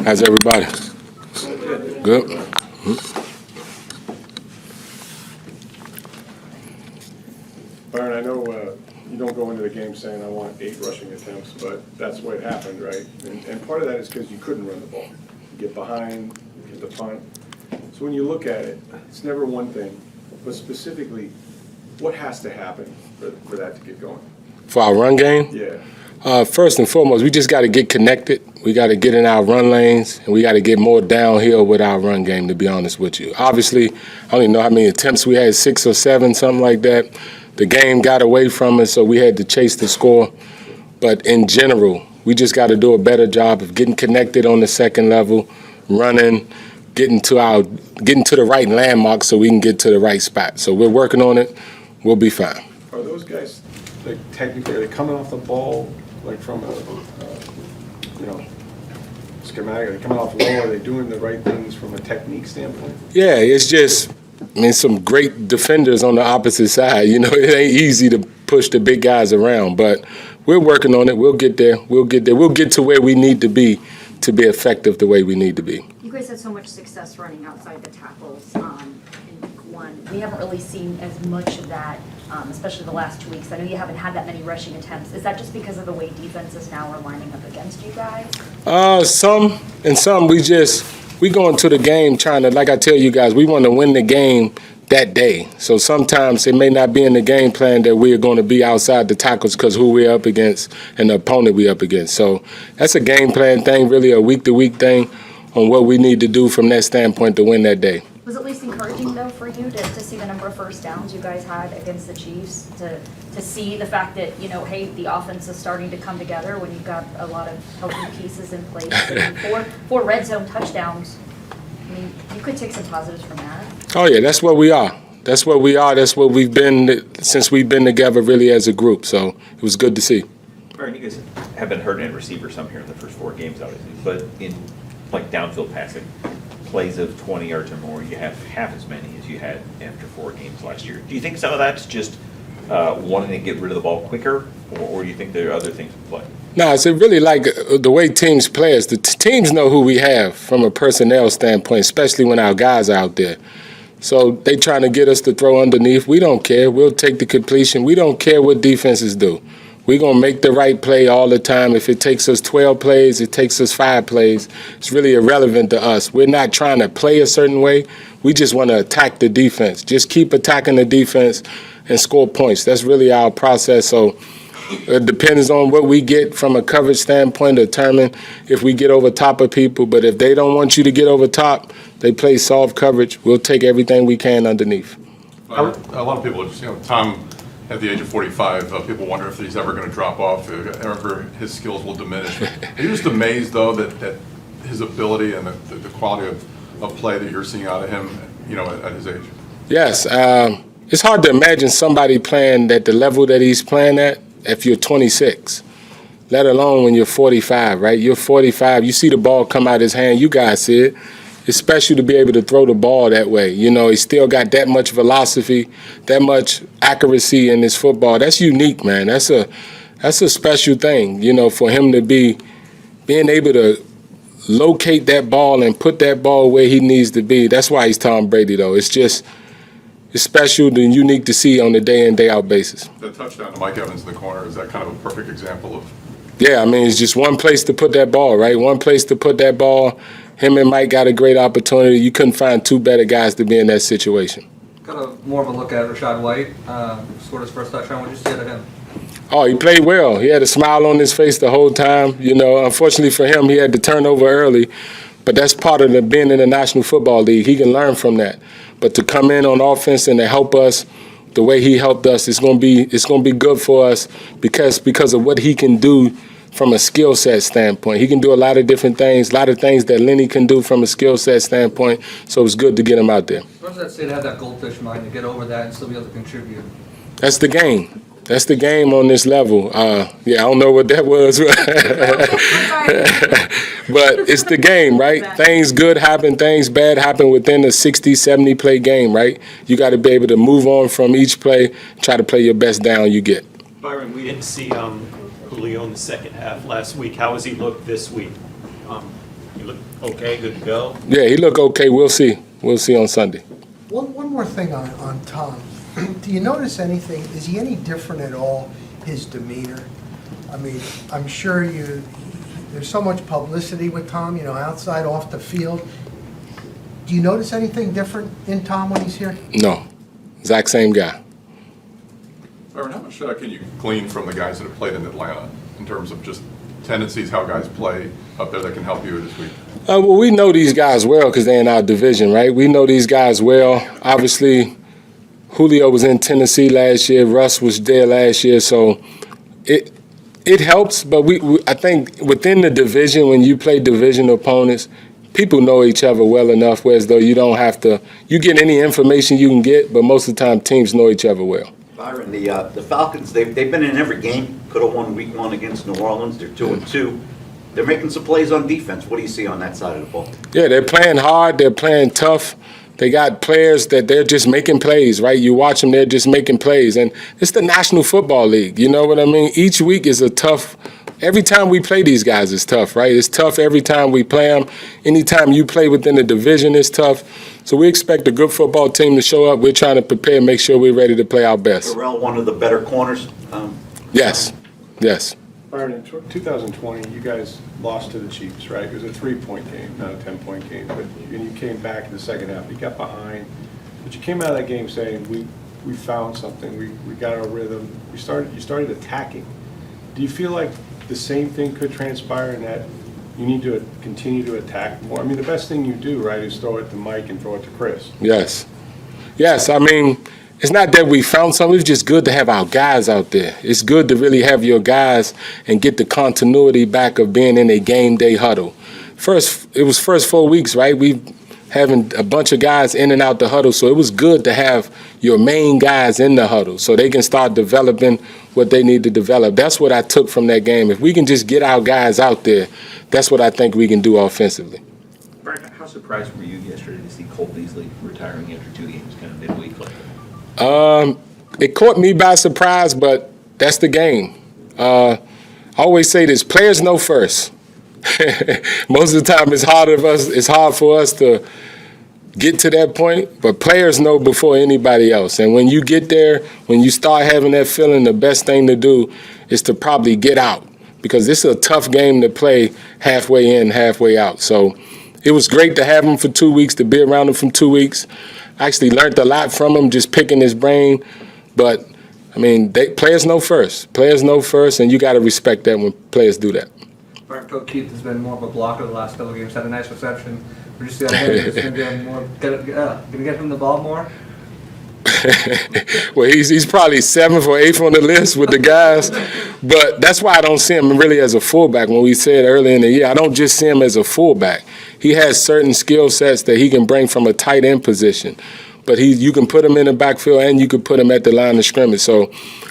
How's everybody? Good. Byron, I know you don't go into the game saying I want 8 rushing attempts, but that's what happened, right? And part of that is because you couldn't run the ball. You get behind, you get the punt. So when you look at it, it's never one thing, but specifically, what has to happen for that to get going? For our run game? Yeah. First and foremost, we just got to get connected. We got to get in our run lanes, and we got to get more downhill with our run game, to be honest with you. Obviously, I don't even know how many attempts we had, 6 or 7, something like that. The game got away from us, so we had to chase the score. But in general, we just got to do a better job of getting connected on the second level, running, getting to the right landmark so we can get to the right spot. So we're working on it. We'll be fine. Are those guys, like, technically, are they coming off the ball, like, from a schematic? Are they coming off low? Are they doing the right things from a technique standpoint? Yeah, it's just, some great defenders on the opposite side. It ain't easy to push the big guys around, but we're working on it. We'll get there. We'll get to where we need to be effective the way we need to be. You guys had so much success running outside the tackles in week 1. We haven't really seen as much of that, especially the last 2 weeks. I know you haven't had that many rushing attempts. Is that just because of the way defenses now are lining up against you guys? Some we go into the game trying to, like I tell you guys, we want to win the game that day. So sometimes it may not be in the game plan that we're going to be outside the tackles because who we're up against and the opponent we're up against. So that's a game plan thing, really a week-to-week thing on what we need to do from that standpoint to win that day. Was it at least encouraging, though, for you to see the number of first downs you guys had against the Chiefs, to see the fact that, hey, the offense is starting to come together when you've got a lot of healthy pieces in place? And four red zone touchdowns. I mean, you could take some positives from that. Oh, yeah, that's what we are. That's what we are. That's what we've been since we've been together really as a group. So it was good to see. Byron, you guys have been hurting at receiver some here in the first 4 games, obviously, but in like downfield passing, plays of 20 yards or more, you have half as many as you had after 4 games last year. Do you think some of that's just wanting to get rid of the ball quicker, or do you think there are other things at play? No, it's really like the way teams play us. The teams know who we have from a personnel standpoint, especially when our guys are out there. So they trying to get us to throw underneath. We don't care. We'll take the completion. We don't care what defenses do. We're going to make the right play all the time. If it takes us 12 plays, it takes us 5 plays. It's really irrelevant to us. We're not trying to play a certain way. We just want to attack the defense. Just keep attacking the defense and score points. That's really our process. So it depends on what we get from a coverage standpoint to determine if we get over top of people. But if they don't want you to get over top, they play soft coverage. We'll take everything we can underneath. A lot of people just, Tom, at the age of 45, people wonder if he's ever going to drop off, ever his skills will diminish. Are you just amazed, though, that his ability and the quality of play that you're seeing out of him, at his age? Yes. It's hard to imagine somebody playing at the level that he's playing at if you're 26, let alone when you're 45, right? You're 45. You see the ball come out his hand. You guys see it. It's special to be able to throw the ball that way. He's still got that much velocity, that much accuracy in his football. That's unique, man. That's a special thing, for him to being able to locate that ball and put that ball where he needs to be. That's why he's Tom Brady, though. It's special and unique to see on a day-in, day-out basis. The touchdown to Mike Evans in the corner, is that kind of a perfect example of? Yeah, it's just one place to put that ball, right? One place to put that ball. Him and Mike got a great opportunity. You couldn't find 2 better guys to be in that situation. Got more of a look at Rachaad White. Scored his first touchdown. What did you say to him? Oh, he played well. He had a smile on his face the whole time. Unfortunately for him, he had to turn over early. But that's part of being in the National Football League. He can learn from that. But to come in on offense and to help us the way he helped us, it's going to be good for us because of what he can do from a skill set standpoint. He can do a lot of different things, a lot of things that Lenny can do from a skill set standpoint. So it's good to get him out there. What does that say to have that goldfish mind to get over that and still be able to contribute? That's the game. That's the game on this level. I don't know what that was. But it's the game, right? Things good happen, things bad happen within a 60, 70 play game, right? You got to be able to move on from each play, try to play your best down you get. Byron, we didn't see Julio in the second half last week. How has he looked this week? You look okay, good to go? Yeah, he look okay. We'll see. We'll see on Sunday. One more thing on Tom. Do you notice anything, is he any different at all, his demeanor? I mean, I'm sure there's so much publicity with Tom, outside, off the field. Do you notice anything different in Tom when he's here? No, exact same guy. Byron, how much can you glean from the guys that have played in Atlanta in terms of just tendencies, how guys play up there that can help you this week? Well, we know these guys well because they're in our division, right? We know these guys well. Obviously, Julio was in Tennessee last year. Russ was there last year, so it helps. But I think within the division, when you play division opponents, people know each other well enough, whereas though you don't have to. You get any information you can get, but most of the time teams know each other well. Byron, the Falcons, they've been in every game. Could have won week 1 against New Orleans. They're 2-2. They're making some plays on defense. What do you see on that side of the ball? Yeah, they're playing hard. They're playing tough. They got players that they're just making plays, right? You watch them, they're just making plays. And it's the National Football League, you know what I mean? Each week is a tough – every time we play these guys is tough, right? It's tough every time we play them. Anytime you play within the division, it's tough. So we expect a good football team to show up. We're trying to prepare and make sure we're ready to play our best. Terrell, one of the better corners. Yes, yes. Byron, in 2020, you guys lost to the Chiefs, right? It was a 3-point game, not a 10-point game. But you came back in the second half. You got behind, but you came out of that game saying, "We found something. We got our rhythm. You started attacking." Do you feel like the same thing could transpire in that you need to continue to attack more? I mean, the best thing you do, right, is throw it to Mike and throw it to Chris. Yes. Yes, I mean, it's not that we found something. It's just good to have our guys out there. It's good to really have your guys and get the continuity back of being in a game day huddle. It was first 4 weeks, right? We having a bunch of guys in and out the huddle, so it was good to have your main guys in the huddle so they can start developing what they need to develop. That's what I took from that game. If we can just get our guys out there, that's what I think we can do offensively. Brian, how surprised were you yesterday to see Cole Beasley retiring after 2 games, kind of midweek? It caught me by surprise, but that's the game. I always say this: players know first. Most of the time, it's hard for us to get to that point, but players know before anybody else. And when you get there, when you start having that feeling, the best thing to do is to probably get out, because this is a tough game to play halfway in, halfway out. So it was great to have him for 2 weeks, to be around him for 2 weeks. I actually learned a lot from him, just picking his brain. But, I mean, players know first. Players know first, and you got to respect that when players do that. Coach Keith has been more of a blocker the last couple of games. Had a nice reception. We're just going to get him the ball more. Well, he's probably 7th or 8th on the list with the guys, but that's why I don't see him really as a fullback. When we said earlier in the year, I don't just see him as a fullback. He has certain skill sets that he can bring from a tight end position, but you can put him in the backfield and you can put him at the line of scrimmage. So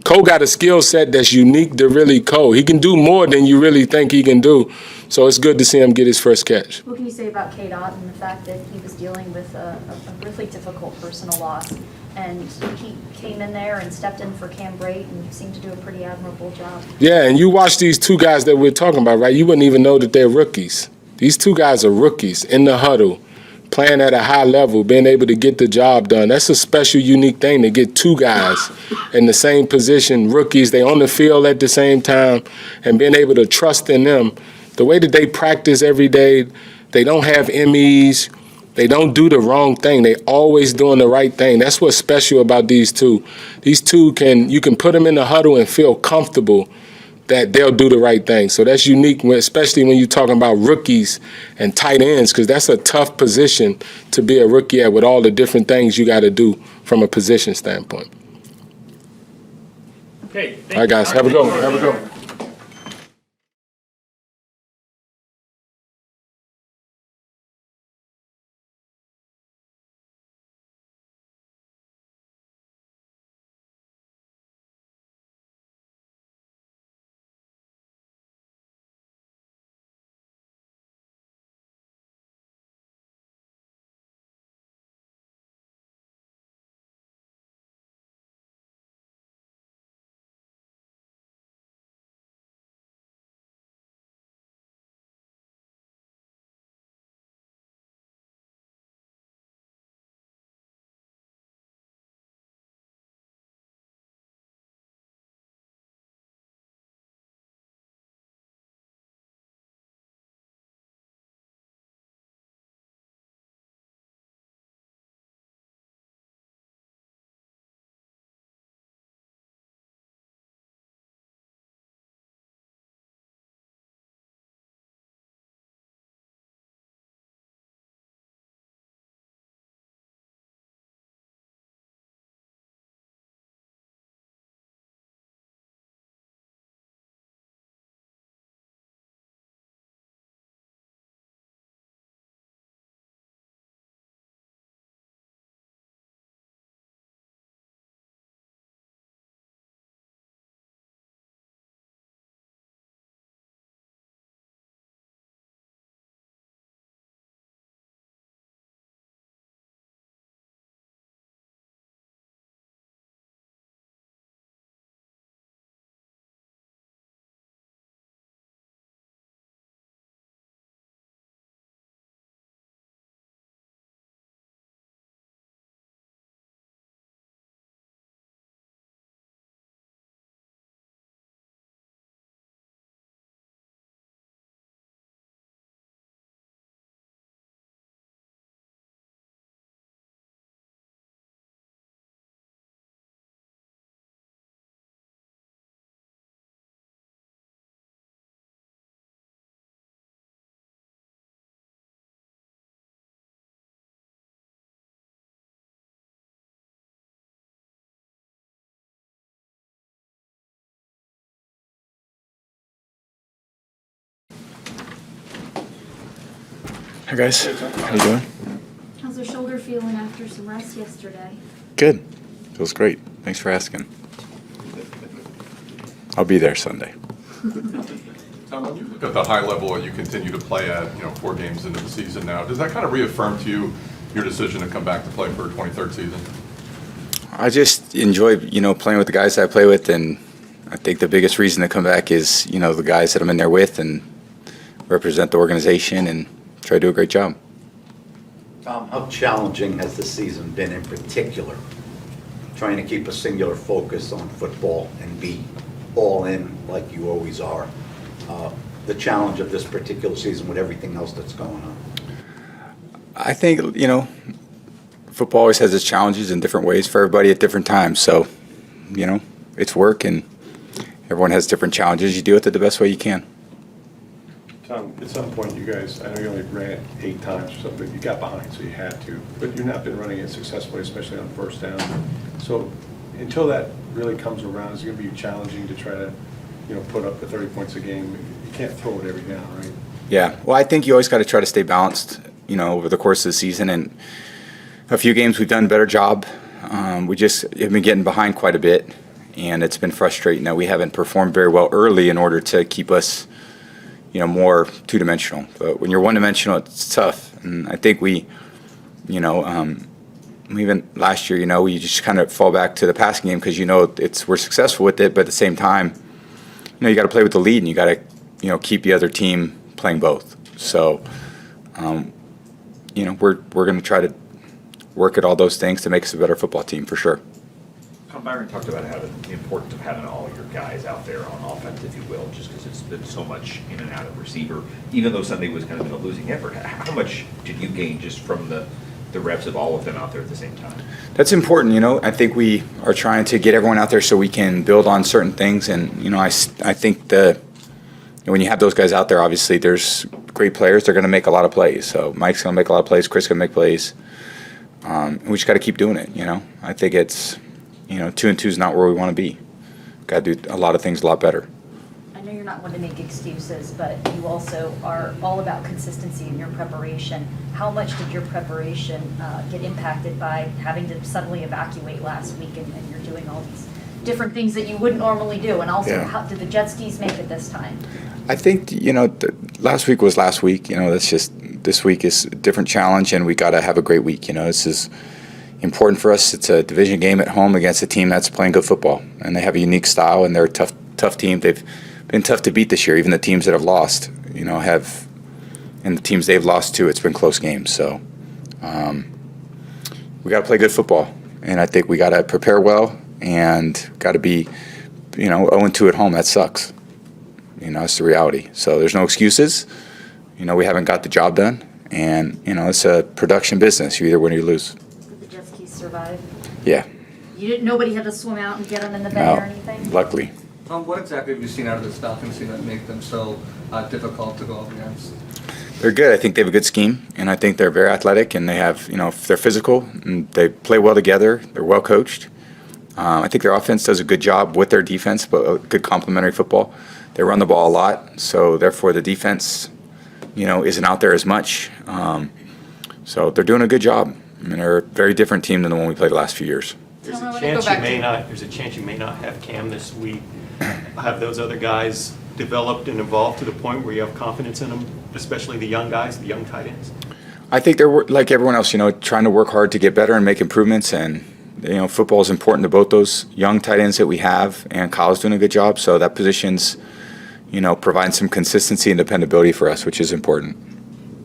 Cole got a skill set that's unique to really Cole. He can do more than you really think he can do. So it's good to see him get his first catch. What can you say about K-Dot and the fact that he was dealing with a really difficult personal loss, and he came in there and stepped in for Cam Brate and seemed to do a pretty admirable job? Yeah, and you watch these two guys that we're talking about, right? You wouldn't even know that they're rookies. These two guys are rookies in the huddle, playing at a high level, being able to get the job done. That's a special, unique thing to get two guys in the same position, rookies. They on the field at the same time, and being able to trust in them. The way that they practice every day, they don't have MEs. They don't do the wrong thing. They always doing the right thing. That's what's special about these two. These two you can put them in the huddle and feel comfortable that they'll do the right thing. So that's unique, especially when you're talking about rookies and tight ends, because that's a tough position to be a rookie at with all the different things you got to do from a position standpoint. Okay. All right, guys. Have a good one. Have a good one. Hi guys, how you doing? How's the shoulder feeling after some rest yesterday? Good. Feels great. Thanks for asking. I'll be there Sunday. Tom, when you look at the high level that you continue to play at, 4 games into the season now, does that kind of reaffirm to you your decision to come back to play for a 23rd season? I just enjoy, playing with the guys that I play with, and I think the biggest reason to come back is, the guys that I'm in there with and represent the organization and try to do a great job. Tom, how challenging has the season been in particular, trying to keep a singular focus on football and be all in like you always are? The challenge of this particular season with everything else that's going on. I think, football always has its challenges in different ways for everybody at different times. So, it's work and everyone has different challenges. You deal with it the best way you can. Tom, at some point, you guys, I know you only ran it 8 times or something, but you got behind, so you had to. But you've not been running it successfully, especially on first down. So until that really comes around, it's going to be challenging to try to, put up the 30 points a game. You can't throw it every down, right? Yeah. Well, I think you always got to try to stay balanced, over the course of the season. And a few games we've done a better job. We just have been getting behind quite a bit, and it's been frustrating that we haven't performed very well early in order to keep us more two-dimensional. But when you're one-dimensional, it's tough. And I think we, even last year, we just kind of fall back to the passing game because we're successful with it, but at the same time, you got to play with the lead and you got to keep the other team playing both. So, we're going to try to work at all those things to make us a better football team for sure. Byron talked about the importance of having all your guys out there on offense, if you will, just because it's been so much in and out of receiver. Even though Sunday was kind of a losing effort, how much did you gain just from the reps of all of them out there at the same time? That's important. I think we are trying to get everyone out there so we can build on certain things. And, I think when you have those guys out there, obviously there's great players. They're going to make a lot of plays. So Mike's going to make a lot of plays. Chris going to make plays. We just got to keep doing it. I think it's, 2 and 2 is not where we want to be. Got to do a lot of things a lot better. I know you're not one to make excuses, but you also are all about consistency in your preparation. How much did your preparation get impacted by having to suddenly evacuate last week and you're doing all these different things that you wouldn't normally do? And also, Yeah. how did the jet skis make it this time? I think, last week was last week. That's just, this week is a different challenge, and we got to have a great week. This is important for us. It's a division game at home against a team that's playing good football, and they have a unique style, and they're a tough team. They've been tough to beat this year. Even the teams that have lost, and the teams they've lost to, it's been close games. So we got to play good football, and I think we got to prepare well and got to be, 0-2 at home. That sucks. It's the reality. So there's no excuses. We haven't got the job done, and it's a production business. You either win or you lose. Did the jet skis survive? Yeah. Nobody had to swim out and get them in the bay or anything? Luckily. Tom, what exactly have you seen out of this Falcons team that make them so difficult to go up against? They're good. I think they have a good scheme, and I think they're very athletic, and they have, they're physical, and they play well together. They're well coached. I think their offense does a good job with their defense, but good complementary football. They run the ball a lot, so therefore the defense, isn't out there as much. So they're doing a good job. They're a very different team than the one we played the last few years. There's a chance you may not have Cam this week. Have those other guys developed and evolved to the point where you have confidence in them, especially the young guys, the young tight ends? I think they're like everyone else, trying to work hard to get better and make improvements. And, football is important to both those young tight ends that we have, and Kyle's doing a good job. So that position's, providing some consistency and dependability for us, which is important.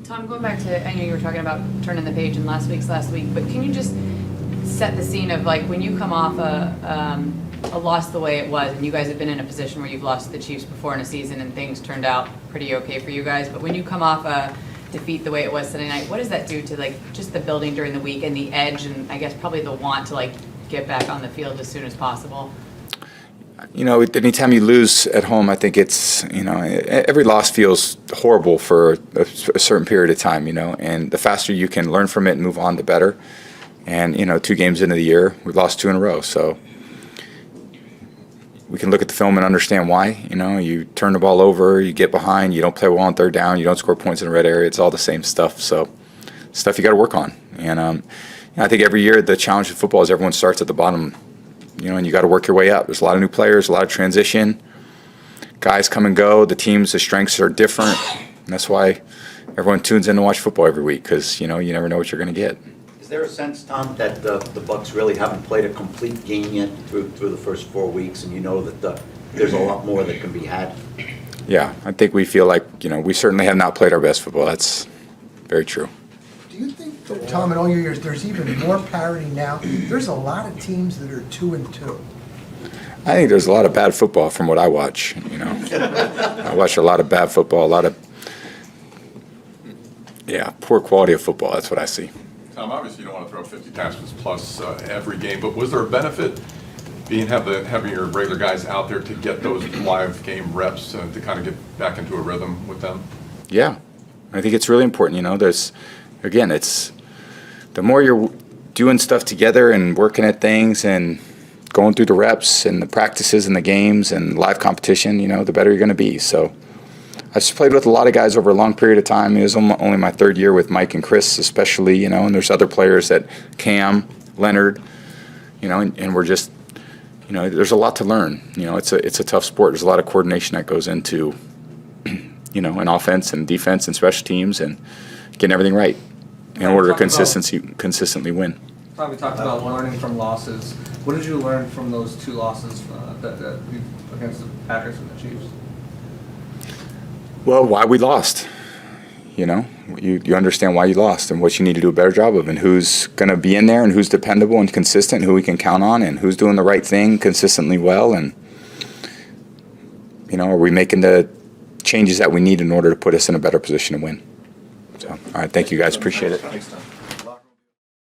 Tom, going back to, I know you were talking about turning the page in last week, but can you just set the scene of when you come off a loss the way it was, and you guys have been in a position where you've lost to the Chiefs before in a season and things turned out pretty okay for you guys, but when you come off a defeat the way it was Sunday night, what does that do to just the building during the week and the edge and I guess probably the want to get back on the field as soon as possible? Anytime you lose at home, I think it's, every loss feels horrible for a certain period of time, and the faster you can learn from it and move on, the better. And, 2 games into the year, we've lost 2 in a row. So we can look at the film and understand why. You know, you turn the ball over, you get behind, you don't play well on third down, you don't score points in the red area. It's all the same stuff. So stuff you got to work on. And I think every year the challenge of football is everyone starts at the bottom, you know, and you got to work your way up. There's a lot of new players, a lot of transition. Guys come and go. The teams, the strengths are different. And that's why everyone tunes in to watch football every week, because, you know, you never know what you're going to get. Is there a sense, Tom, that the Bucs really haven't played a complete game yet through the first 4 weeks, and you know that there's a lot more that can be had? Yeah, I think we feel like, you know, we certainly have not played our best football. That's very true. Do you think, that, Tom, in all your years, there's even more parity now? There's a lot of teams that are 2-2. I think there's a lot of bad football from what I watch, you know. I watch a lot of bad football, a lot of, poor quality of football. That's what I see. Tom, obviously you don't want to throw 50 tackles plus every game, but was there a benefit having your regular guys out there to get those live game reps to kind of get back into a rhythm with them? Yeah, I think it's really important. You know, it's the more you're doing stuff together and working at things and going through the reps and the practices and the games and live competition, you know, the better you're going to be. So I've just played with a lot of guys over a long period of time. It was only my third year with Mike and Chris especially, you know, and there's other players that Cam, Leonard, you know, and we're just, you know, there's a lot to learn. You know, it's a tough sport. There's a lot of coordination that goes into, you know, an offense and defense and special teams and getting everything right in order to consistently win. Tom, we talked about learning from losses. What did you learn from those 2 losses against the Packers and the Chiefs? Well, why we lost. You know, you understand why you lost and what you need to do a better job of, and who's going to be in there and who's dependable and consistent, who we can count on, and who's doing the right thing consistently well. And, you know, are we making the changes that we need in order to put us in a better position to win? So, all right, thank you guys. Appreciate it. Thanks, Tom.